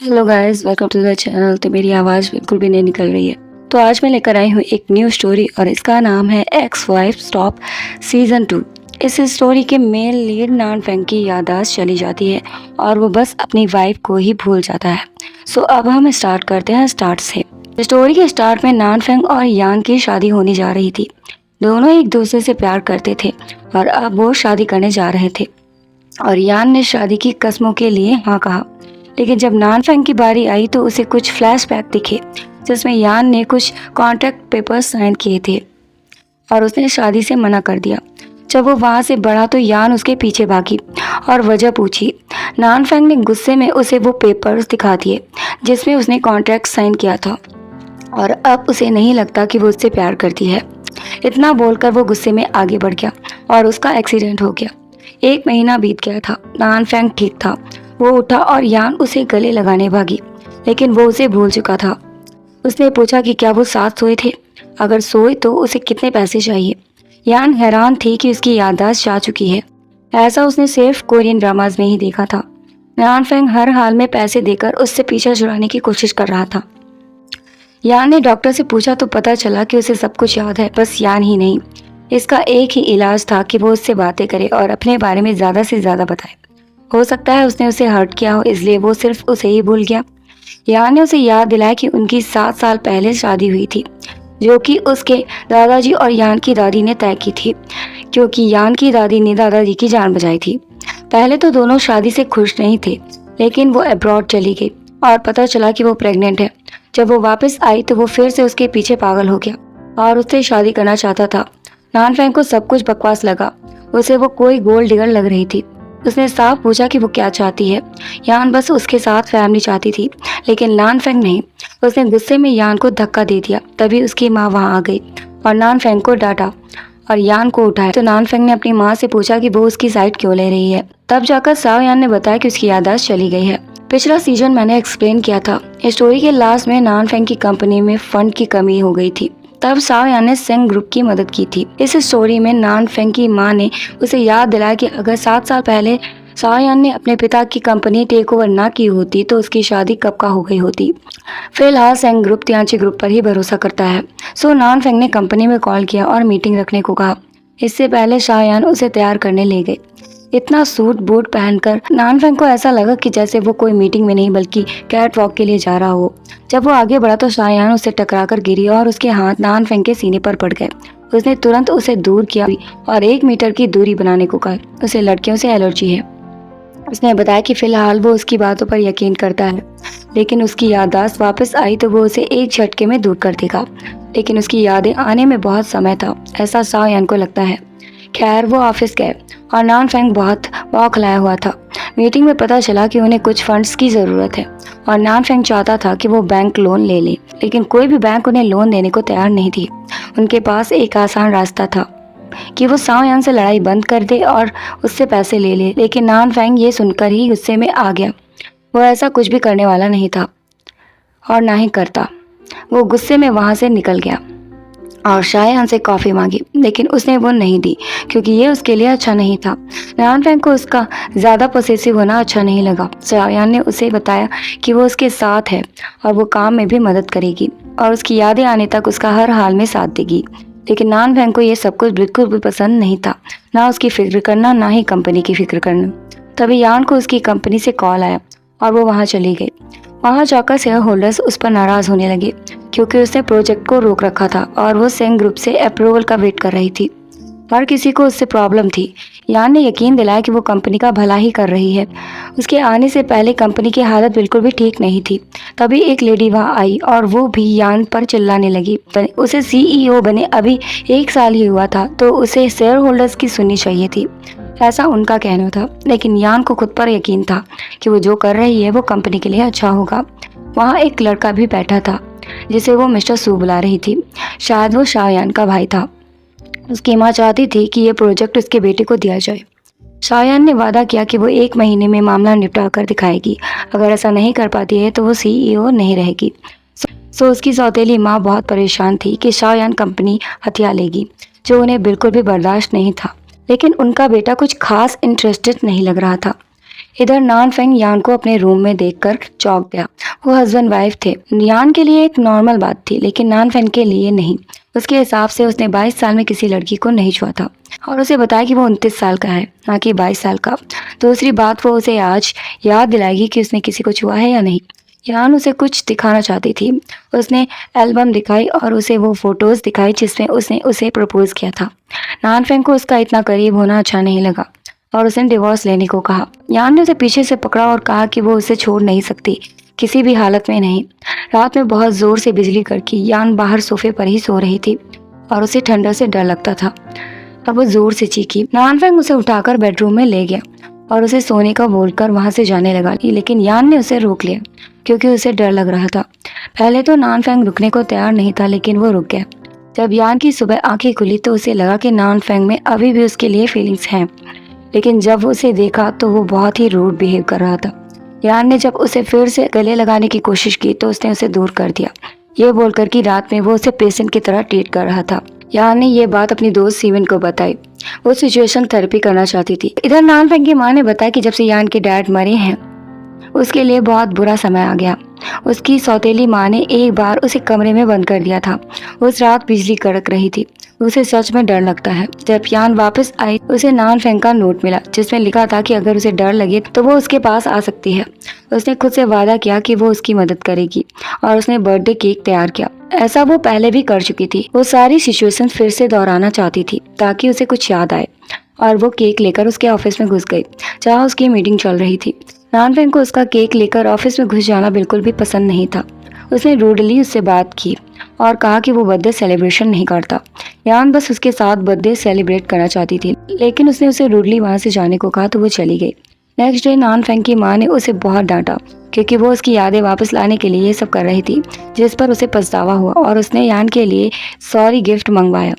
Hello guys, welcome to the channel. तो मेरी आवाज़ बिल्कुल भी नहीं निकल रही है। तो आज मैं लेकर आई हूँ एक न्यू स्टोरी और इसका नाम है एक्स वाइफ स्टॉप सीज़न 2। इस स्टोरी के मेन लीड नानफेंग की याददाश्त चली जाती है और वो बस अपनी वाइफ को ही भूल जाता है। सो अब हम स्टार्ट करते हैं स्टार्ट से। स्टोरी के स्टार्ट में नानफेंग और यान की शादी होने जा रही थी। दोनों एक दूसरे से प्यार करते थे और अब वो शादी करने जा रहे थे और यान ने शादी की कस्मों के लिए हाँ कहा। लेकिन जब नानफेंग की बारी आई तो उसे कुछ फ्लैशबैक दिखे जिसमें यान ने कुछ कॉन्ट्रैक्ट पेपर्स साइन किए थे और उसने शादी से मना कर दिया। जब वो वहां से बढ़ा तो यान उसके पीछे भागी और वजह पूछी। नानफेंग ने गुस्से में उसे वो पेपर्स दिखा दिए जिसमें उसने कॉन्ट्रैक्ट साइन किया था और अब उसे नहीं लगता कि वो उससे प्यार करती है। इतना बोलकर वो गुस्से में आगे बढ़ गया और उसका एक्सीडेंट हो गया। 1 महीना बीत गया था। नानफेंग ठीक था। वो उठा और यान उसे गले लगाने भागी, लेकिन वो उसे भूल चुका था। उसने पूछा कि क्या वो साथ सोए थे, अगर सोए तो उसे कितने पैसे चाहिए। यान हैरान थी कि उसकी याददाश्त जा चुकी है। ऐसा उसने सिर्फ कोरियन ड्रामाज में ही देखा था। नानफेंग हर हाल में पैसे देकर उससे पीछा छुड़ाने की कोशिश कर रहा था। यान ने डॉक्टर से पूछा तो पता चला कि उसे सब कुछ याद है, बस यान ही नहीं। इसका एक ही इलाज था कि वो उससे बातें करे और अपने बारे में ज़्यादा से ज़्यादा बताए। हो सकता है उसने उसे हर्ट किया हो, इसलिए वो सिर्फ उसे ही भूल गया। यान ने उसे याद दिलाया कि उनकी 7 साल पहले शादी हुई थी, जो कि उसके दादाजी और यान की दादी ने तय की थी, क्योंकि यान की दादी ने दादाजी की जान बचाई थी। पहले तो दोनों शादी से खुश नहीं थे, लेकिन वो अब्रॉड चली गई और पता चला कि वो प्रेग्नेंट है। जब वो वापस आई तो वो फिर से उसके पीछे पागल हो गया और उससे शादी करना चाहता था। नानफेंग को सब कुछ बकवास लगा। उसे वो कोई गोल्ड डिगर लग रही थी। उसने साफ पूछा कि वो क्या चाहती है। यान बस उसके साथ फैमिली चाहती थी, लेकिन नानफेंग नहीं। उसने गुस्से में यान को धक्का दे दिया। तभी उसकी माँ वहां आ गई और नानफेंग को डांटा और यान को उठाया। तो नानफेंग ने अपनी माँ से पूछा कि वो उसकी साइड क्यों ले रही है। तब जाकर साओ यान ने बताया कि उसकी याददाश्त चली गई है। पिछला सीजन मैंने एक्सप्लेन किया था। स्टोरी के लास्ट में नानफेंग की कंपनी में फंड की कमी हो गई थी, तब साओ यान ने सेंग ग्रुप की मदद की थी। इस स्टोरी में नानफेंग की मां ने उसे याद दिलाया कि अगर 7 साल पहले साओ यान ने अपने पिता की कंपनी टेक ओवर ना की होती तो उसकी शादी कब का हो गई होती। फिलहाल सेंग ग्रुप तियांची ग्रुप पर ही भरोसा करता है। सो नानफेंग ने कंपनी में कॉल किया और मीटिंग रखने को कहा। इससे पहले साओ यान उसे तैयार करने ले गए। इतना सूट बूट पहनकर नानफेंग को ऐसा लगा कि जैसे वो कोई मीटिंग में नहीं बल्कि कैट वॉक के लिए जा रहा हो। जब वो आगे बढ़ा तो शायान उससे टकराकर गिरी और उसके हाथ नानफेंग के सीने पर पड़ गए। उसने तुरंत उसे दूर किया और 1 मीटर की दूरी बनाने को कहा। उसे लड़कियों से एलर्जी है। उसने बताया कि फिलहाल वो उसकी बातों पर यकीन करता है, लेकिन उसकी याददाश्त वापस आई तो वो उसे एक झटके में दूर कर देगा। लेकिन उसकी यादें आने में बहुत समय था, ऐसा साओ यान को लगता है। खैर वो ऑफिस गए और नानफेंग बहुत बौखलाया हुआ था। मीटिंग में पता चला कि उन्हें कुछ फंड्स की ज़रूरत है और नानफेंग चाहता था कि वो बैंक लोन ले ले, लेकिन कोई भी बैंक उन्हें लोन देने को तैयार नहीं थी। उनके पास एक आसान रास्ता था कि वो साओ यान से लड़ाई बंद कर दे और उससे पैसे ले ले, लेकिन नानफेंग ये सुनकर ही गुस्से में आ गया। वो ऐसा कुछ भी करने वाला नहीं था और ना ही करता। वो गुस्से में वहाँ से निकल गया और शायान से कॉफ़ी मांगी, लेकिन उसने वो नहीं दी क्योंकि ये उसके लिए अच्छा नहीं था। नानफेंग को उसका ज़्यादा पोसेसिव होना अच्छा नहीं लगा। शायान ने उसे बताया कि वो उसके साथ है और वो काम में भी मदद करेगी और उसकी यादें आने तक उसका हर हाल में साथ देगी। लेकिन नानफेंग को ये सब कुछ बिल्कुल भी पसंद नहीं था, ना उसकी फिक्र करना ना ही कंपनी की फिक्र करना। तभी यान को उसकी कंपनी से कॉल आया और वो वहाँ चली गई। वहाँ जाकर शेयर होल्डर्स उस पर नाराज़ होने लगे क्योंकि उसने प्रोजेक्ट को रोक रखा था और वो सेंग ग्रुप से अप्रूवल का वेट कर रही थी। हर किसी को उससे प्रॉब्लम थी। यान ने यकीन दिलाया कि वो कंपनी का भला ही कर रही है। उसके आने से पहले कंपनी की हालत बिल्कुल भी ठीक नहीं थी। तभी एक लेडी वहाँ आई और वो भी यान पर चिल्लाने लगी। उसे सीईओ बने अभी 1 साल ही हुआ था तो उसे शेयर होल्डर्स की सुननी चाहिए थी, ऐसा उनका कहना था। लेकिन यान को खुद पर यकीन था कि वो जो कर रही है वो कंपनी के लिए अच्छा होगा। वहाँ एक लड़का भी बैठा था जिसे वो मिस्टर सू बुला रही थी। शायद वो शायान का भाई था। उसकी माँ चाहती थी कि ये प्रोजेक्ट उसके बेटे को दिया जाए। शायान ने वादा किया कि वो 1 महीने में मामला निपटा कर दिखाएगी। अगर ऐसा नहीं कर पाती है तो वो सीईओ नहीं रहेगी। सो उसकी सौतेली माँ बहुत परेशान थी कि शायान कंपनी हथिया लेगी, जो उन्हें बिल्कुल भी बर्दाश्त नहीं था। लेकिन उनका बेटा कुछ खास इंटरेस्टेड नहीं लग रहा था। इधर नानफेंग यान को अपने रूम में देखकर चौंक गया। वो हस्बैंड वाइफ थे। यान के लिए एक नॉर्मल बात थी, लेकिन नानफेंग के लिए नहीं। उसके हिसाब से उसने 22 साल में किसी लड़की को नहीं छुआ था और उसे बताया कि वो 29 साल का है, ना कि 22 साल का। दूसरी बात, वो उसे आज याद दिलाएगी कि उसने किसी को छुआ है या नहीं। यान उसे कुछ दिखाना चाहती थी। उसने एल्बम दिखाई और उसे वो फोटोज दिखाई जिसमें उसने उसे प्रपोज किया था। नानफेंग को उसका इतना करीब होना अच्छा नहीं लगा और उसने डिवोर्स लेने को कहा। यान ने उसे पीछे से पकड़ा और कहा कि वो उसे छोड़ नहीं सकती, किसी भी हालत में नहीं। रात में बहुत जोर से बिजली कड़की। यान बाहर सोफे पर ही सो रही थी और उसे ठंडा से डर लगता था और वो जोर से चीखी। नानफेंग उसे उठाकर बेडरूम में ले गया और उसे सोने का बोलकर वहां से जाने लगा, लेकिन यान ने उसे रोक लिया क्योंकि उसे डर लग रहा था। पहले तो नानफेंग रुकने को तैयार नहीं था, लेकिन वो रुक गया। जब यान की सुबह आंखें खुली तो उसे लगा कि नानफेंग में अभी भी उसके लिए फीलिंग्स हैं, लेकिन जब उसे देखा तो वो बहुत ही रूड बिहेव कर रहा था। यान ने जब उसे फिर से गले लगाने की कोशिश की तो उसने उसे दूर कर दिया, ये बोलकर कि रात में वो उसे पेशेंट की तरह ट्रीट कर रहा था। यान ने ये बात अपनी दोस्त सीवन को बताई। वो सिचुएशन थेरेपी करना चाहती थी। इधर नानफेंग की माँ ने बताया कि जब से यान के डैड मरे हैं उसके लिए बहुत बुरा समय आ गया। उसकी सौतेली माँ ने एक बार उसे कमरे में बंद कर दिया था। उस रात बिजली कड़क रही थी। उसे सच में डर लगता है। जब यान वापस आई उसे नानफेंग का नोट मिला जिसमें लिखा था कि अगर उसे डर लगे तो वो उसके पास आ सकती है। उसने खुद से वादा किया कि वो उसकी मदद करेगी और उसने बर्थडे केक तैयार किया। ऐसा वो पहले भी कर चुकी थी। वो सारी सिचुएशन फिर से दोहराना चाहती थी ताकि उसे कुछ याद आए और वो केक लेकर उसके ऑफिस में घुस गई जहाँ उसकी मीटिंग चल रही थी। नानफेंग को उसका केक लेकर ऑफिस में घुस जाना बिल्कुल भी पसंद नहीं था। उसने रूडली उससे बात की और कहा कि वो बर्थडे सेलिब्रेशन नहीं करता। यान बस उसके साथ बर्थडे सेलिब्रेट करना चाहती थी, लेकिन उसने उसे रूडली वहां से जाने को कहा तो वो चली गई। नेक्स्ट डे नानफेंग की माँ ने उसे बहुत डांटा क्योंकि वो उसकी यादें वापस लाने के लिए ये सब कर रही थी, जिस पर उसे पछतावा हुआ और उसने यान के लिए सॉरी गिफ्ट मंगवाया।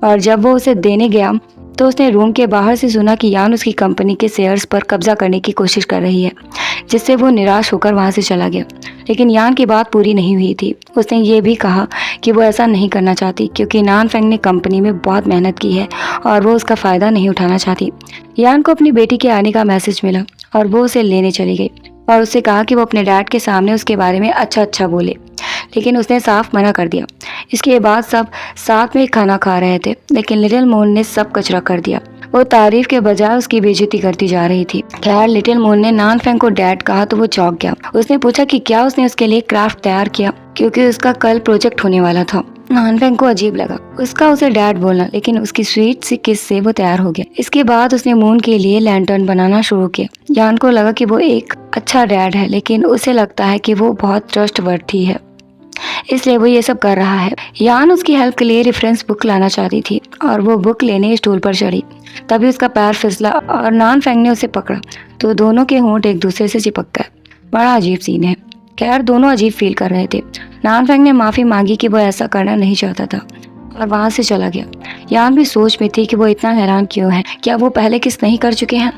और जब वो उसे देने गया तो उसने रूम के बाहर से सुना कि यान उसकी कंपनी के शेयर्स पर कब्जा करने की कोशिश कर रही है, जिससे वो निराश होकर वहां से चला गया। लेकिन यान की बात पूरी नहीं हुई थी। उसने ये भी कहा कि वो ऐसा नहीं करना चाहती क्योंकि नानफेंग ने कंपनी में बहुत मेहनत की है और वो उसका फ़ायदा नहीं उठाना चाहती। यान को अपनी बेटी के आने का मैसेज मिला और वो उसे लेने चली गई और उससे कहा कि वो अपने डैड के सामने उसके बारे में अच्छा अच्छा बोले, लेकिन उसने साफ मना कर दिया। इसके बाद सब साथ में खाना खा रहे थे, लेकिन लिटिल मून ने सब कचरा कर दिया। वो तारीफ के बजाय उसकी बेइज्जती करती जा रही थी। खैर लिटिल मून ने नानफेंग को डैड कहा तो वो चौंक गया। उसने पूछा कि क्या उसने उसके लिए क्राफ्ट तैयार किया क्योंकि उसका कल प्रोजेक्ट होने वाला था। नानफेंग को अजीब लगा उसका उसे डैड बोलना, लेकिन उसकी स्वीट सी किस से वो तैयार हो गया। इसके बाद उसने मून के लिए लैंटर्न बनाना शुरू किया। यान को लगा कि वो एक अच्छा डैड है, लेकिन उसे लगता है कि वो बहुत ट्रस्टवर्थी है, इसलिए वो ये सब कर रहा है। यान उसकी हेल्प के लिए रेफरेंस बुक लाना चाहती थी और वो बुक लेने स्टूल पर चढ़ी। तभी उसका पैर फिसला और नानफेंग ने उसे पकड़ा तो दोनों के होंठ एक दूसरे से चिपक गए। बड़ा अजीब सीन है। खैर दोनों अजीब फील कर रहे थे। नानफेंग ने माफी मांगी कि वो ऐसा करना नहीं चाहता था और वहां से चला गया। यान भी सोच में थी कि वो इतना हैरान क्यों है, क्या वो पहले किस नहीं कर चुके हैं।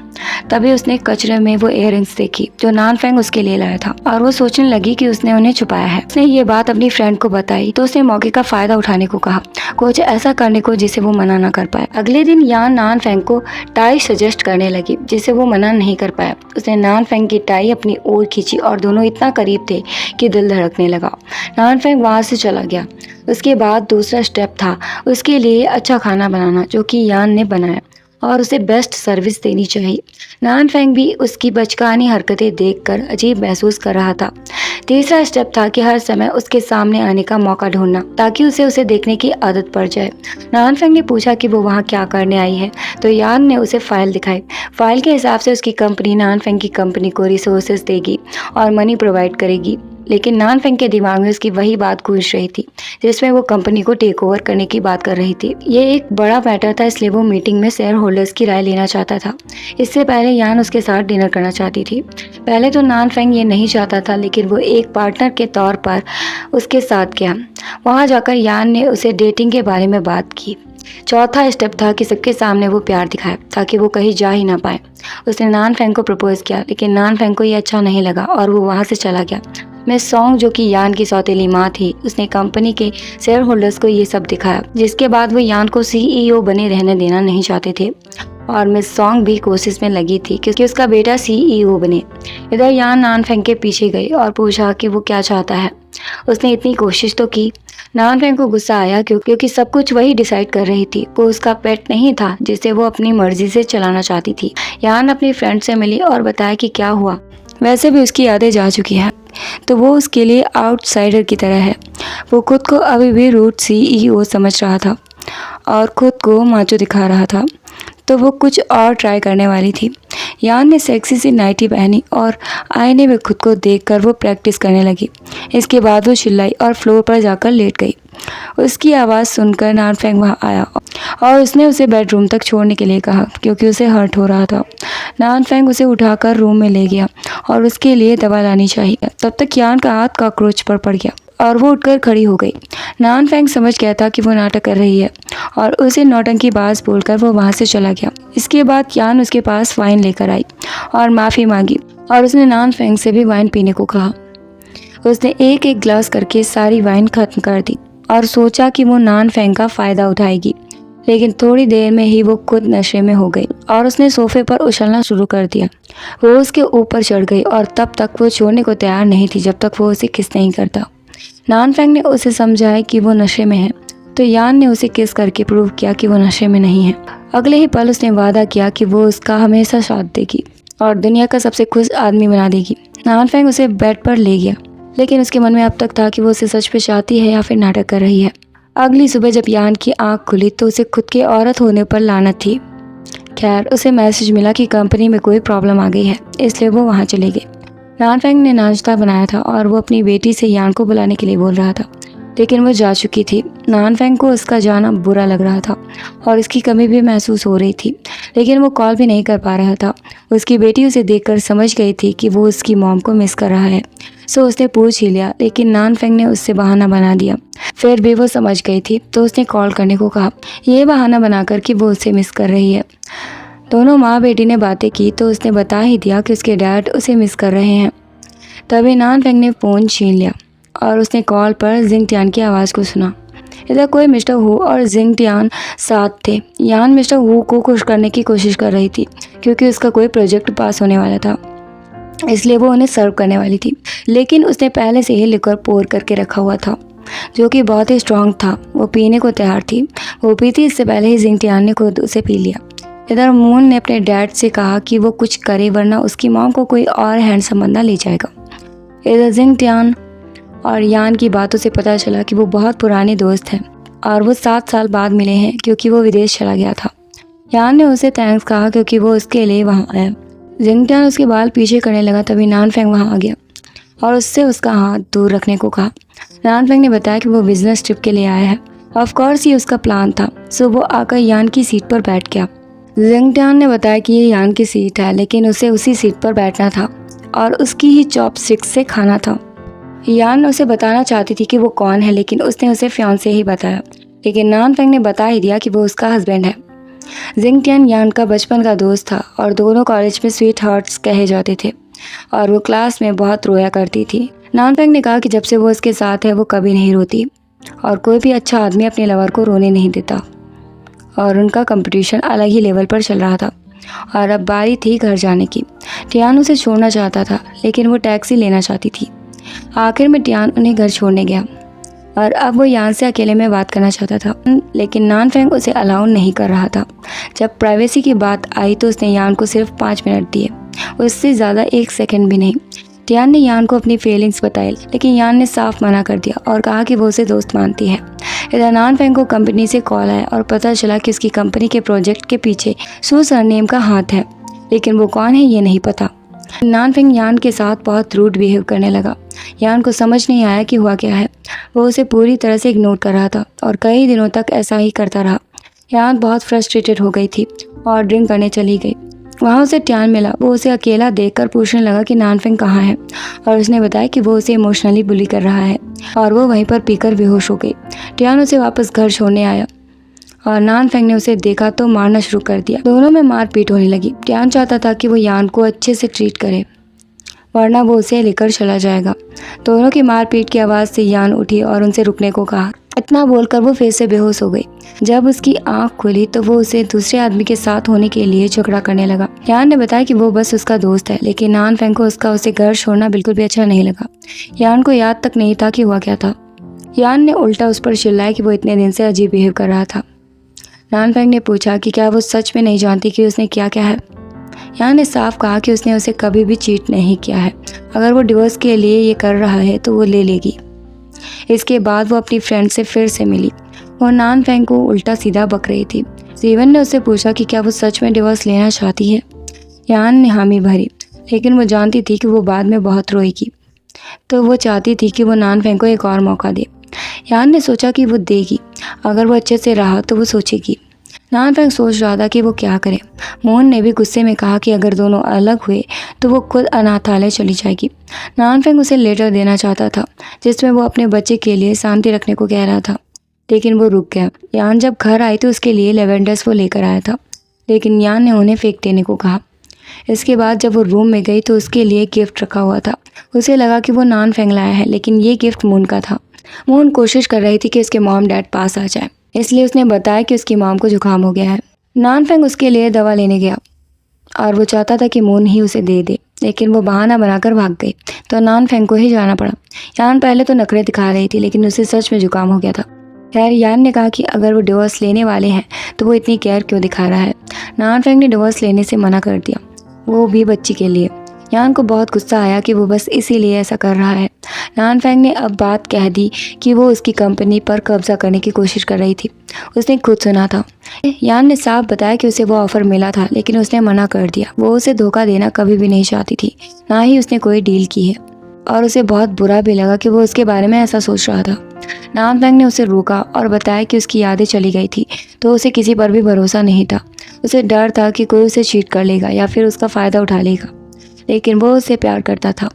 तभी उसने कचरे में वो इयररिंग्स देखी जो नानफेंग उसके लिए लाया था और वो सोचने लगी कि उसने उन्हें छुपाया है। उसने ये बात अपनी फ्रेंड को बताई तो उसने मौके का फायदा उठाने को कहा, कुछ ऐसा करने को जिसे वो मना न कर पाए। अगले दिन यान नानफेंग को टाई सजेस्ट करने लगी जिसे वो मना नहीं कर पाया। उसने नानफेंग की टाई अपनी ओर खींची और दोनों इतना करीब थे कि दिल धड़कने लगा। नानफेंग वहां से चला गया। उसके बाद दूसरा स्टेप था उसके लिए अच्छा खाना बनाना, जो कि यान ने बनाया और उसे बेस्ट सर्विस देनी चाहिए। नानफेंग भी उसकी बचकानी हरकतें देखकर अजीब महसूस कर रहा था। तीसरा स्टेप था कि हर समय उसके सामने आने का मौका ढूंढना ताकि उसे देखने की आदत पड़ जाए। नानफेंग ने पूछा कि वो वहाँ क्या करने आई है तो यान ने उसे फाइल दिखाई। फाइल के हिसाब से उसकी कंपनी नानफेंग की कंपनी को रिसोर्सेज देगी और मनी प्रोवाइड करेगी, लेकिन नानफेंग के दिमाग में उसकी वही बात गूंज रही थी जिसमें वो कंपनी को टेक ओवर करने की बात कर रही थी। ये एक बड़ा मैटर था, इसलिए वो मीटिंग में शेयर होल्डर्स की राय लेना चाहता था। इससे पहले यान उसके साथ डिनर करना चाहती थी। पहले तो नानफेंग ये नहीं चाहता था, लेकिन वो एक पार्टनर के तौर पर उसके साथ गया। वहाँ जाकर यान ने उसे डेटिंग के बारे में बात की। चौथा स्टेप था कि सबके सामने वो प्यार दिखाए ताकि वो कहीं जा ही ना पाए। उसने नानफेंग को प्रपोज किया, लेकिन नानफेंग को ये अच्छा नहीं लगा और वो वहाँ से चला गया। मिस सॉन्ग, जो कि यान की सौतेली माँ थी, उसने कंपनी के शेयर होल्डर्स को ये सब दिखाया, जिसके बाद वो यान को CEO बने रहने देना नहीं चाहते थे और मिस सॉन्ग भी कोशिश में लगी थी क्योंकि उसका बेटा सीईओ बने। इधर यान नानफेंग के पीछे गई और पूछा कि वो क्या चाहता है। उसने इतनी कोशिश तो की। नानफेंग को गुस्सा आया क्योंकि सब कुछ वही डिसाइड कर रही थी। वो उसका पेट नहीं था जिसे वो अपनी मर्जी से चलाना चाहती थी। यान अपनी फ्रेंड से मिली और बताया कि क्या हुआ। वैसे भी उसकी यादें जा चुकी हैं तो वो उसके लिए आउटसाइडर की तरह है। वो खुद को अभी भी रूट सीईओ समझ रहा था और खुद को माचो दिखा रहा था, तो वो कुछ और ट्राई करने वाली थी। यान ने सेक्सी सी नाइटी पहनी और आईने में खुद को देखकर वो प्रैक्टिस करने लगी। इसके बाद वो चिल्लाई और फ्लोर पर जाकर लेट गई। उसकी आवाज़ सुनकर नानफेंग वहाँ आया और उसने उसे बेडरूम तक छोड़ने के लिए कहा क्योंकि उसे हर्ट हो रहा था। नानफेंग उसे उठाकर रूम में ले गया और उसके लिए दवा लानी चाहिए। तब तक यान का हाथ कॉकरोच पर पड़ गया और वो उठकर खड़ी हो गई। नानफेंग समझ गया था कि वो नाटक कर रही है और उसे नौटंकीबाज बोलकर वो वहाँ से चला गया। इसके बाद यान उसके पास वाइन लेकर आई और माफ़ी मांगी और उसने नानफेंग से भी वाइन पीने को कहा। उसने एक एक ग्लास करके सारी वाइन खत्म कर दी और सोचा कि वो नानफेंग का फ़ायदा उठाएगी, लेकिन थोड़ी देर में ही वो खुद नशे में हो गई और उसने सोफे पर उछलना शुरू कर दिया। वो उसके ऊपर चढ़ गई और तब तक वो छोड़ने को तैयार नहीं थी जब तक वो उसे किस नहीं करता। नानफेंग ने उसे समझाया कि वो नशे में है, तो यान ने उसे किस करके प्रूव किया कि वो नशे में नहीं है। अगले ही पल उसने वादा किया कि वो उसका हमेशा साथ देगी और दुनिया का सबसे खुश आदमी बना देगी। नानफेंग उसे बेड पर ले गया, लेकिन उसके मन में अब तक था कि वो उसे सच में चाहती है या फिर नाटक कर रही है। अगली सुबह जब यान की आंख खुली तो उसे खुद के औरत होने पर लानत थी। खैर, उसे मैसेज मिला कि कंपनी में कोई प्रॉब्लम आ गई है, इसलिए वो वहाँ चले गए। नानफेंग ने नाश्ता बनाया था और वो अपनी बेटी से यान को बुलाने के लिए बोल रहा था, लेकिन वो जा चुकी थी। नानफेंग को उसका जाना बुरा लग रहा था और इसकी कमी भी महसूस हो रही थी, लेकिन वो कॉल भी नहीं कर पा रहा था। उसकी बेटी उसे देखकर समझ गई थी कि वो उसकी मॉम को मिस कर रहा है, सो उसने पूछ ही लिया, लेकिन नानफेंग ने उससे बहाना बना दिया। फिर भी वो समझ गई थी तो उसने कॉल करने को कहा, ये बहाना बनाकर कि वो उसे मिस कर रही है। दोनों माँ बेटी ने बातें की तो उसने बता ही दिया कि उसके डैड उसे मिस कर रहे हैं। तभी नानफेंग ने फ़ोन छीन लिया और उसने कॉल पर जिंग टियान की आवाज़ को सुना। इधर कोई मिस्टर हु और जिंग टियान साथ थे। यान मिस्टर हु को खुश करने की कोशिश कर रही थी क्योंकि उसका कोई प्रोजेक्ट पास होने वाला था, इसलिए वो उन्हें सर्व करने वाली थी। लेकिन उसने पहले से ही लिक्वर पोर करके रखा हुआ था जो कि बहुत ही स्ट्रांग था। वो पीने को तैयार थी। वो पीती इससे पहले ही जिंग टियान ने खुद उसे पी लिया। इधर मून ने अपने डैड से कहा कि वो कुछ करे वरना उसकी मॉम को कोई और हैंडसम बंदा ले जाएगा। इधर जिंग टियान और यान की बातों से पता चला कि वो बहुत पुराने दोस्त हैं और वो 7 साल बाद मिले हैं क्योंकि वो विदेश चला गया था। यान ने उसे थैंक्स कहा क्योंकि वो उसके लिए वहाँ आया। जिंग टियान उसके बाल पीछे करने लगा, तभी नानफेंग वहाँ आ गया और उससे उसका हाथ दूर रखने को कहा। नानफेंग ने बताया कि वो बिजनेस ट्रिप के लिए आया है। ऑफ कोर्स ये उसका प्लान था, सो वो आकर यान की सीट पर बैठ गया। जिंग टियान ने बताया कि ये यान की सीट है, लेकिन उसे उसी सीट पर बैठना था और उसकी ही चॉपस्टिक से खाना था। यान उसे बताना चाहती थी कि वो कौन है, लेकिन उसने उसे फियांसे ही बताया। लेकिन नानफेंग ने बता ही दिया कि वो उसका हस्बैंड है। जिंग टियान यान का बचपन का दोस्त था और दोनों कॉलेज में स्वीट हार्ट्स कहे जाते थे और वो क्लास में बहुत रोया करती थी। नानफेंग ने कहा कि जब से वो उसके साथ है वो कभी नहीं रोती और कोई भी अच्छा आदमी अपने लवर को रोने नहीं देता और उनका कंपटीशन अलग ही लेवल पर चल रहा था। और अब बारी थी घर जाने की। टियान उसे छोड़ना चाहता था, लेकिन वो टैक्सी लेना चाहती थी। आखिर में टियान उन्हें घर छोड़ने गया और अब वो यान से अकेले में बात करना चाहता था, लेकिन नानफेंग उसे अलाउ नहीं कर रहा था। जब प्राइवेसी की बात आई तो उसने यान को सिर्फ 5 मिनट दिए, उससे ज़्यादा 1 सेकंड भी नहीं। टियान ने यान को अपनी फीलिंग्स बताई, लेकिन यान ने साफ मना कर दिया और कहा कि वो उसे दोस्त मानती है। इधर नानफेंग को कंपनी से कॉल आया और पता चला कि उसकी कंपनी के प्रोजेक्ट के पीछे सू सरनेम का हाथ है, लेकिन वो कौन है ये नहीं पता। नानफेंग यान के साथ बहुत रूड बिहेव करने लगा। यान को समझ नहीं आया कि हुआ क्या है। वो उसे पूरी तरह से इग्नोर कर रहा था और कई दिनों तक ऐसा ही करता रहा। यान बहुत फ्रस्ट्रेटेड हो गई थी और ड्रिंक करने चली गई। वहाँ उसे टियान मिला। वो उसे अकेला देखकर पूछने लगा कि नानफेंग कहाँ है और उसने बताया कि वो उसे इमोशनली बुली कर रहा है और वो वहीं पर पीकर बेहोश हो गई। टियान उसे वापस घर छोड़ने आया और नानफेंग ने उसे देखा तो मारना शुरू कर दिया। दोनों में मारपीट होने लगी। टियान चाहता था कि वो यान को अच्छे से ट्रीट करे, वरना वो उसे लेकर चला जाएगा। दोनों की मारपीट की आवाज़ से यान उठी और उनसे रुकने को कहा। इतना बोलकर वो फिर से बेहोश हो गई। जब उसकी आंख खुली तो वो उसे दूसरे आदमी के साथ होने के लिए झगड़ा करने लगा। यान ने बताया कि वो बस उसका दोस्त है, लेकिन नान फेंग को उसे घर छोड़ना बिल्कुल भी अच्छा नहीं लगा। यान को याद तक नहीं था कि हुआ क्या था। यान ने उल्टा उस पर चिल्लाया कि वो इतने दिन से अजीब बिहेव कर रहा था। नान फेंग ने पूछा कि क्या वो सच में नहीं जानती कि उसने क्या क्या है। यान ने साफ कहा कि उसने उसे कभी भी चीट नहीं किया है। अगर वो डिवोर्स के लिए ये कर रहा है तो वो ले लेगी। इसके बाद वो अपनी फ्रेंड से फिर से मिली। वो नान फेंग को उल्टा सीधा बक रही थी। जीवन ने उससे पूछा कि क्या वो सच में डिवोर्स लेना चाहती है। यान ने हामी भरी, लेकिन वो जानती थी कि वो बाद में बहुत रोएगी, तो वो चाहती थी कि वो नान फेंग को एक और मौका दे। यान ने सोचा कि वो देगी, अगर वो अच्छे से रहा तो वो सोचेगी। नान फेंग सोच रहा था कि वो क्या करे। मोहन ने भी गुस्से में कहा कि अगर दोनों अलग हुए तो वो खुद अनाथालय चली जाएगी। नान फेंग उसे लेटर देना चाहता था जिसमें वो अपने बच्चे के लिए शांति रखने को कह रहा था, लेकिन वो रुक गया। यान जब घर आई तो उसके लिए लेवेंडर्स वो लेकर आया था, लेकिन यान ने उन्हें फेंक देने को कहा। इसके बाद जब वो रूम में गई तो उसके लिए गिफ्ट रखा हुआ था। उसे लगा कि वो नान फेंग लाया है, लेकिन ये गिफ्ट मून का था। मून कोशिश कर रही थी कि उसके मॉम डैड पास आ जाए, इसलिए उसने बताया कि उसकी मॉम को जुकाम हो गया है। नान फेंग उसके लिए दवा लेने गया और वो चाहता था कि मून ही उसे दे दे, लेकिन वो बहाना बनाकर भाग गई, तो नान फेंग को ही जाना पड़ा। यान पहले तो नखरे दिखा रही थी, लेकिन उसे सच में जुकाम हो गया था। खैर, यान ने कहा कि अगर वो डिवोर्स लेने वाले हैं तो वो इतनी केयर क्यों दिखा रहा है। नान फेंग ने डिवोर्स लेने से मना कर दिया, वो भी बच्ची के लिए। यान को बहुत गुस्सा आया कि वो बस इसीलिए ऐसा कर रहा है। नान फेंग ने अब बात कह दी कि वो उसकी कंपनी पर कब्जा करने की कोशिश कर रही थी। उसने खुद सुना था। यान ने साफ बताया कि उसे वो ऑफर मिला था, लेकिन उसने मना कर दिया। वो उसे धोखा देना कभी भी नहीं चाहती थी, ना ही उसने कोई डील की है, और उसे बहुत बुरा भी लगा कि वो उसके बारे में ऐसा सोच रहा था। नान फेंग ने उसे रोका और बताया कि उसकी यादें चली गई थी, तो उसे किसी पर भी भरोसा नहीं था। उसे डर था कि कोई उसे चीट कर लेगा या फिर उसका फ़ायदा उठा लेगा, लेकिन वो उससे प्यार करता था,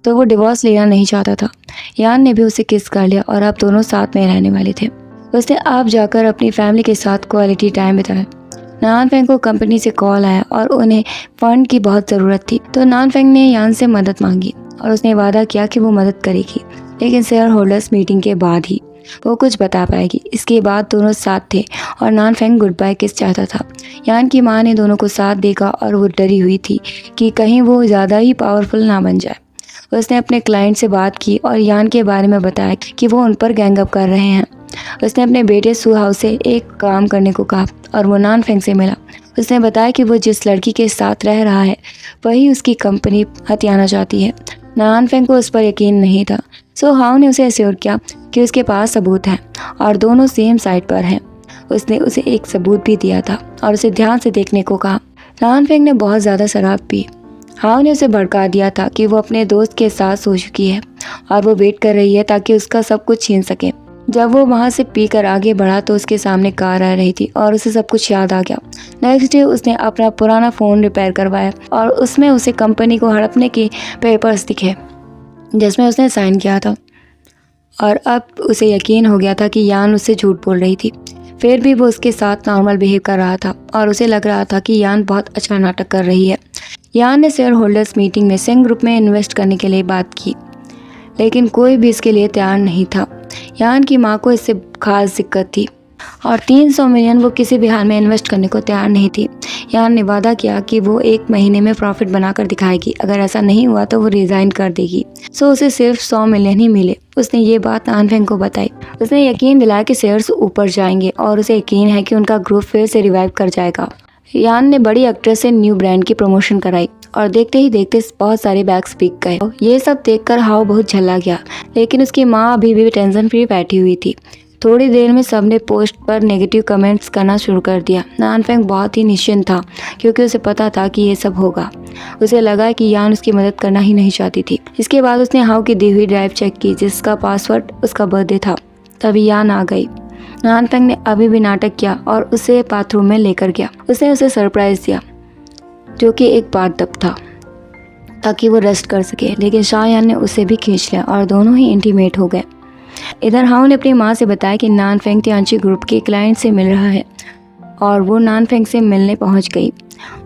तो वो डिवोर्स लेना नहीं चाहता था। यान ने भी उसे किस कर लिया और अब दोनों साथ में रहने वाले थे। उसने अब जाकर अपनी फैमिली के साथ क्वालिटी टाइम बिताया। नान फेंग को कंपनी से कॉल आया और उन्हें फंड की बहुत ज़रूरत थी, तो नान फेंग ने यान से मदद मांगी और उसने वादा किया कि वो मदद करेगी, लेकिन शेयर होल्डर्स मीटिंग के बाद ही वो कुछ बता पाएगी। इसके बाद दोनों साथ थे और नान फेंग गुड बाय किस चाहता था। यान की माँ ने दोनों को साथ देखा और वो डरी हुई थी कि कहीं वो ज़्यादा ही पावरफुल ना बन जाए। उसने अपने क्लाइंट से बात की और यान के बारे में बताया कि वो उन पर गैंग अप कर रहे हैं। उसने अपने बेटे सुहाव से एक काम करने को कहा और वो नान फेंग से मिला। उसने बताया कि वो जिस लड़की के साथ रह रहा है वही उसकी कंपनी हथियाना चाहती है। नान फेंग को उस पर यकीन नहीं था। सुहाव ने उसे एश्योर किया कि उसके पास सबूत हैं और दोनों सेम साइड पर हैं। उसने उसे एक सबूत भी दिया था और उसे ध्यान से देखने को कहा। नान फेंग ने बहुत ज़्यादा शराब पी। हाव ने उसे भड़का दिया था कि वो अपने दोस्त के साथ सो चुकी है और वो वेट कर रही है ताकि उसका सब कुछ छीन सके। जब वो वहाँ से पीकर आगे बढ़ा तो उसके सामने कार आ रही थी और उसे सब कुछ याद आ गया। नेक्स्ट डे उसने अपना पुराना फ़ोन रिपेयर करवाया और उसमें उसे कंपनी को हड़पने के पेपर्स दिखे जिसमें उसने साइन किया था, और अब उसे यकीन हो गया था कि यान उससे झूठ बोल रही थी। फिर भी वो उसके साथ नॉर्मल बिहेव कर रहा था और उसे लग रहा था कि यान बहुत अच्छा नाटक कर रही है। यान ने शेयर होल्डर्स मीटिंग में सिंह ग्रुप में इन्वेस्ट करने के लिए बात की, लेकिन कोई भी इसके लिए तैयार नहीं था। यान की माँ को इससे खास दिक्कत थी और 300 मिलियन वो किसी भी हाल में इन्वेस्ट करने को तैयार नहीं थी। यान ने वादा किया कि वो 1 महीने में प्रॉफिट बनाकर दिखाएगी। अगर ऐसा नहीं हुआ तो वो रिजाइन कर देगी। सो उसे सिर्फ 100 मिलियन ही मिले। उसने ये बात नान फेंग को बताई। उसने यकीन दिलाया कि शेयर्स ऊपर जाएंगे और उसे यकीन है कि उनका ग्रुप फिर से रिवाइव कर जाएगा। यान ने बड़ी एक्ट्रेस से न्यू ब्रांड की प्रमोशन कराई और देखते ही देखते बहुत सारे बैग्स बिक गए। ये सब देखकर हाव बहुत झल्ला गया, लेकिन उसकी माँ अभी भी टेंशन फ्री बैठी हुई थी। थोड़ी देर में सबने पोस्ट पर नेगेटिव कमेंट्स करना शुरू कर दिया। नान फेंग बहुत ही निश्चिंत था क्योंकि उसे पता था कि ये सब होगा। उसे लगा कि यान उसकी मदद करना ही नहीं चाहती थी। इसके बाद उसने हाव की दी हुई ड्राइव चेक की जिसका पासवर्ड उसका बर्थडे था। तभी यान आ गई। नान फेंग ने अभी भी नाटक किया और उसे बाथरूम में लेकर गया। उसने उसे सरप्राइज दिया जो कि एक बाथटब था ताकि वो रेस्ट कर सके, लेकिन शाहयान ने उसे भी खींच लिया और दोनों ही इंटीमेट हो गए। इधर हाव ने अपनी माँ से बताया कि नान फेंग तियांची ग्रुप के क्लाइंट से मिल रहा है और वो नान फेंग से मिलने पहुंच गई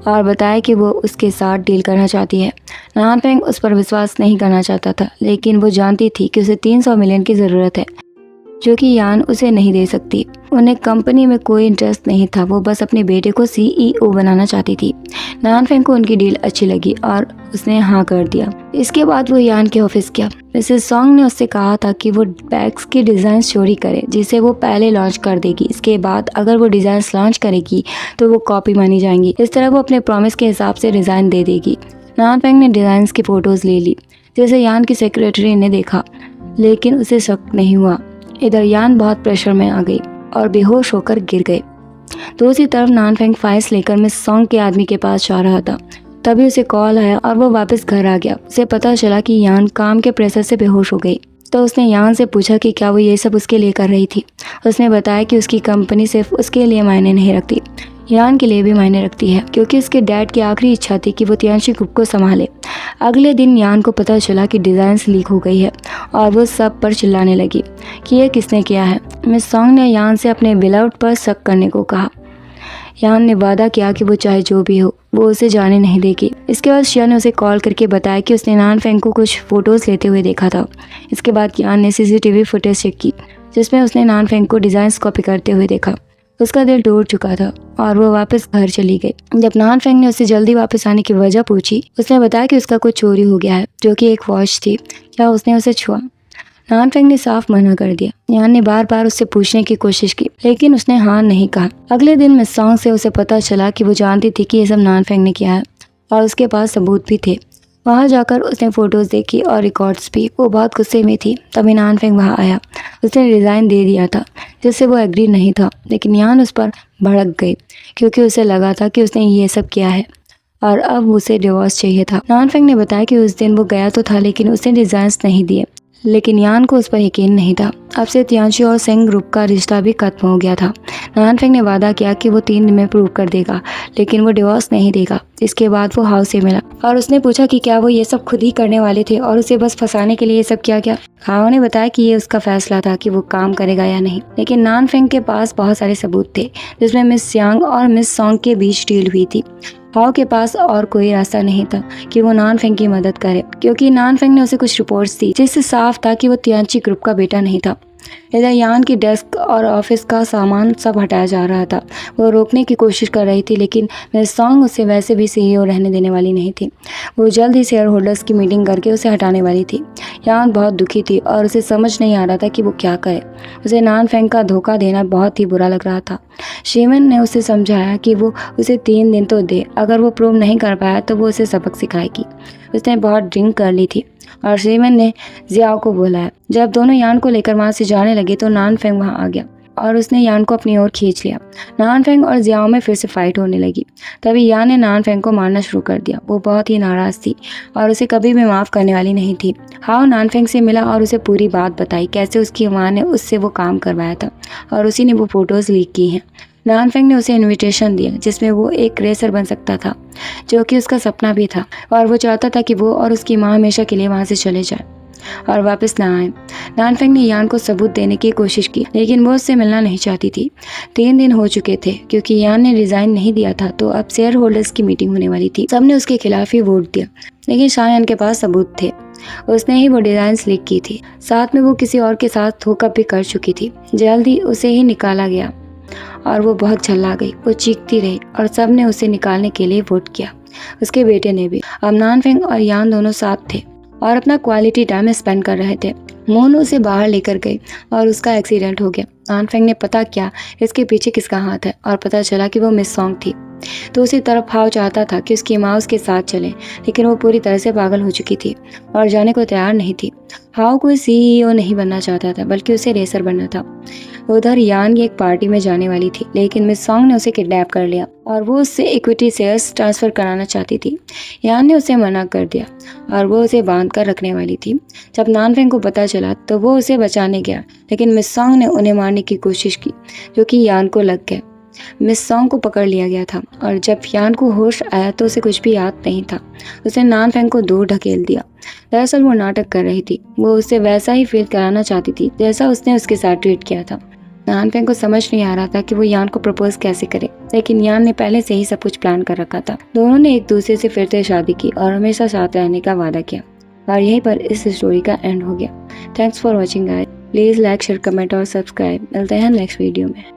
और बताया कि वो उसके साथ डील करना चाहती है। नान फेंग उस पर विश्वास नहीं करना चाहता था, लेकिन वो जानती थी कि उसे 300 मिलियन की ज़रूरत है। जो कि यान उसे नहीं दे सकती। उन्हें कंपनी में कोई इंटरेस्ट नहीं था, वो बस अपने बेटे को CEO बनाना चाहती थी। नानफेंग को उनकी डील अच्छी लगी और उसने हाँ कर दिया। इसके बाद वो यान के ऑफिस गया। मिसेस सॉन्ग ने उससे कहा था कि वो बैग्स की डिज़ाइन चोरी करे, जिसे वो पहले लॉन्च कर देगी। इसके बाद अगर वो डिज़ाइन लॉन्च करेगी तो वो कॉपी मानी जाएंगी। इस तरह वो अपने प्रॉमिस के हिसाब से डिज़ाइन दे देगी। नानफेंग ने डिज़ाइन की फ़ोटोज़ ले ली, जैसे यान की सेक्रेटरी ने देखा, लेकिन उसे शक नहीं हुआ। इधर यान बहुत प्रेशर में आ गई और बेहोश होकर गिर गए। दूसरी तरफ नानफेंग फाइल्स लेकर मिस सॉन्ग के आदमी के पास जा रहा था। तभी उसे कॉल आया और वो वापस घर आ गया। उसे पता चला कि यान काम के प्रेशर से बेहोश हो गई। तो उसने यान से पूछा कि क्या वो ये सब उसके लिए कर रही थी। उसने बताया कि उसकी कंपनी सिर्फ उसके लिए मायने नहीं रखती, यान के लिए भी मायने रखती है, क्योंकि उसके डैड की आखिरी इच्छा थी कि वो तियांशी ग्रुप को संभाले। अगले दिन यान को पता चला कि डिज़ाइन लीक हो गई है और वो सब पर चिल्लाने लगी कि ये किसने किया है। मिस सॉन्ग ने यान से अपने बिलवड पर शक करने को कहा। यान ने वादा किया कि वो चाहे जो भी हो, वो उसे जाने नहीं देगी। इसके बाद शिया ने उसे कॉल करके बताया कि उसने नानफेंग को कुछ फोटोज़ लेते हुए देखा था। इसके बाद यान ने CCTV फुटेज चेक की, जिसमें उसने नानफेंग को डिज़ाइंस कॉपी करते हुए देखा। उसका दिल टूट चुका था और वो वापस घर चली गई। जब नानफेंग ने उससे जल्दी वापस आने की वजह पूछी, उसने बताया कि उसका कुछ चोरी हो गया है, जो कि एक वॉच थी। क्या उसने उसे छुआ? नानफेंग ने साफ मना कर दिया। यान ने बार बार उससे पूछने की कोशिश की, लेकिन उसने हाँ नहीं कहा। अगले दिन मिस सॉन्ग से उसे पता चला कि वो जानती थी कि ये सब नानफेंग ने किया है और उसके पास सबूत भी थे। वहाँ जाकर उसने फोटोज देखी और रिकॉर्ड्स भी। वो बहुत गुस्से में थी। तभी नानफेंग वहाँ आया। उसने डिज़ाइन दे दिया था, जिससे वो एग्री नहीं था, लेकिन यान उस पर भड़क गई, क्योंकि उसे लगा था कि उसने ये सब किया है और अब उसे डिवोर्स चाहिए था। नानफेंग ने बताया कि उस दिन वो गया तो था, लेकिन उसने डिज़ाइंस नहीं दिए। लेकिन यान को उस पर यकीन नहीं था। अब से तियांशी और सेंग ग्रुप का रिश्ता भी खत्म हो गया था। नानफेंग ने वादा किया कि वो 3 दिन में प्रूव कर देगा, लेकिन वो डिवोर्स नहीं देगा। इसके बाद वो हाउ से मिला और उसने पूछा कि क्या वो ये सब खुद ही करने वाले थे और उसे बस फंसाने के लिए ये सब किया गया। हाओ ने बताया कि ये उसका फैसला था कि वो काम करेगा या नहीं, लेकिन नानफेंग के पास बहुत सारे सबूत थे, जिसमें मिस यांग और मिस सॉन्ग के बीच डील हुई थी। हाओ के पास और कोई रास्ता नहीं था कि वो नानफेंग की मदद करे, क्योंकि नानफेंग ने उसे कुछ रिपोर्ट्स दी, जिससे साफ था कि वो तियांशी ग्रुप का बेटा नहीं था। इधर यान की डेस्क और ऑफिस का सामान सब हटाया जा रहा था। वो रोकने की कोशिश कर रही थी, लेकिन मिस सॉन्ग उसे वैसे भी CEO रहने देने वाली नहीं थी। वो जल्द ही शेयर होल्डर्स की मीटिंग करके उसे हटाने वाली थी। यान बहुत दुखी थी और उसे समझ नहीं आ रहा था कि वो क्या करे। उसे नानफेंग का धोखा देना बहुत ही बुरा लग रहा था। शीमन ने उसे समझाया कि वो उसे 3 दिन तो दे, अगर वो प्रूव नहीं कर पाया तो वो उसे सबक सिखाएगी। उसने बहुत ड्रिंक कर ली थी और शीमन ने जियाओ को बुलाया। जब दोनों यान को लेकर वहाँ से जाने लगे तो नानफेंग वहाँ आ गया और उसने यान को अपनी ओर खींच लिया। नानफेंग और जियाओ में फिर से फाइट होने लगी। तभी यान ने नानफेंग को मारना शुरू कर दिया। वो बहुत ही नाराज थी और उसे कभी भी माफ़ करने वाली नहीं थी। हाओ नानफेंग से मिला और उसे पूरी बात बताई, कैसे उसकी माँ ने उससे वो काम करवाया था और उसी ने वो फोटोज़ लीक की हैं। नानफेंग ने उसे इनविटेशन दिया, जिसमें वो एक रेसर बन सकता था, जो कि उसका सपना भी था, और वो चाहता था कि वो और उसकी माँ हमेशा के लिए वहाँ से चले जाए और वापस ना आए। नानफेंग ने यान को सबूत देने की कोशिश की, लेकिन वो उससे मिलना नहीं चाहती थी। 3 दिन हो चुके थे। क्योंकि यान ने रिजाइन नहीं दिया था, तो अब शेयर होल्डर्स की मीटिंग होने वाली थी। सबने उसके खिलाफ ही वोट दिया, लेकिन शायन के पास सबूत थे। उसने ही वो डिजाइन लीक की थी। साथ में वो किसी और के साथ धोखा भी कर चुकी थी। जल्दी उसे ही निकाला गया और वो बहुत झल्ला गई। वो चीखती रही और सब ने उसे निकालने के लिए वोट किया, उसके बेटे ने भी। अब नानफेंग और यान दोनों साथ थे और अपना क्वालिटी टाइम स्पेंड कर रहे थे। मोनू उसे बाहर लेकर गई और उसका एक्सीडेंट हो गया। नानफेंग ने पता किया इसके पीछे किसका हाथ है और पता चला कि वो मिस सॉन्ग थी। तो उसी तरफ हाओ चाहता था कि उसकी माँ उसके साथ चले, लेकिन वो पूरी तरह से पागल हो चुकी थी और जाने को तैयार नहीं थी। हाओ कोई CEO नहीं बनना चाहता था, बल्कि उसे रेसर बनना था। उधर यान की एक पार्टी में जाने वाली थी, लेकिन मिस सॉन्ग ने उसे किडनैप कर लिया और वो उससे इक्विटी शेयर्स ट्रांसफर कराना चाहती थी। यान ने उसे मना कर दिया और वो उसे बांध कर रखने वाली थी। जब नानफेंग को पता चला तो वो उसे बचाने गया, लेकिन मिस सॉन्ग ने उन्हें मारने की कोशिश की, जो कि यान को लग गया। मिस सॉन्ग को पकड़ लिया गया था और जब यान को होश आया तो उसे कुछ भी याद नहीं था। उसने नानफेंग को दूर ढकेल दिया। दरअसल वो नाटक कर रही थी। वो उसे वैसा ही फील कराना चाहती थी जैसा उसने उसके साथ ट्रीट किया था। नानफेंग को समझ नहीं आ रहा था कि वो यान को प्रपोज कैसे करे, लेकिन यान ने पहले से ही सब कुछ प्लान कर रखा था। दोनों ने एक दूसरे से फिर से शादी की और हमेशा साथ रहने का वादा किया और यहीं पर इस स्टोरी का एंड हो गया। Thanks for watching guys. Please like share comment और सब्सक्राइब। मिलते हैं नेक्स्ट वीडियो में।